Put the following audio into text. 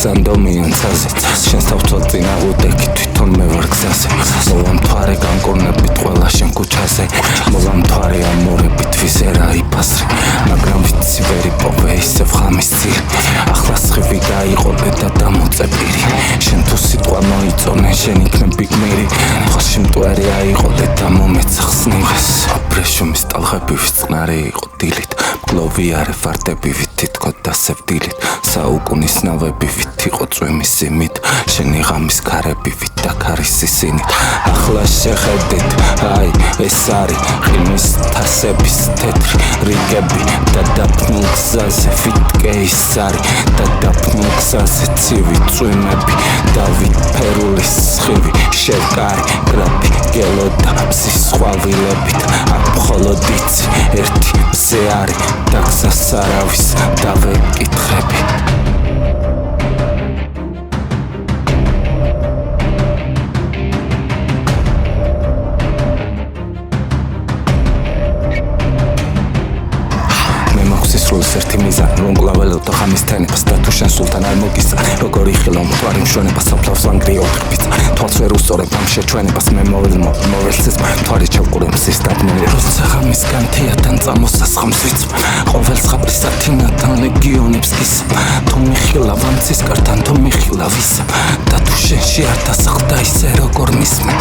სანდომიან ცაზე შენს თავთვალ წინ აღუდექი თვითონ მე ვარ გზაზე მოვა მთვარე განკურნებით ყველა შენ ქუჩაზე მოვა მთვარე ამორებით ვიზერა იფასრი მაგრამ ვიცი ვერ იპოვე ისევ ხამის ძირი ახლა სხივი გაიყობე და დამოწეპირი შენ თუ სიტყვა მოიწონე შენ იქნები გმირი ხალში მტვერი აიყოდე და მომეცახსნივეს აბრეშუმის ტალღები ვიწყნარი იყო დილით მკლოვი არე ვარდები ვითითქოთ დასევდილით საუკუნის ნავები ვით იყო წვიმის სიმით შენი ღამის ქარები ვით დაქარის სისინით ახლა შეხედით აი ეს არის ყიმის თასების თეთრი რიგები და დაფნულ გზაზე ვიტკე ის არის და დაფნულ გზაზე ცივი წვიმები დავით ფერულის სხივი შევკარი გრაფი გელო და მზის ყვავილებით აქ მხოლოდ იცი ერთი მზე არის და გზას არავის დავეკითხები სრულს ერთი მიზანი რომ კლაველელთა ხამის თენებას და თუ შენ სულთან არ მოგისა როგორი ხილო მთვარი მშვენებას საფლავს ლანგრი ოთხბიცა თვალს ვერ უსწორებ ამ შეჩვენებას მე მოველცეს მთვარი ჩავყურე მზის დაბნელი როცა ხამის განთიათან წამოსასხამს ვიცვა ყოველ ზღაპრისათინათან ლეგიონებს გისამ თუ მიხილა ვანცის კართან თუ მიხილა ვისამ და თუ შენში არ დასახლდა ისე როგორ მისმე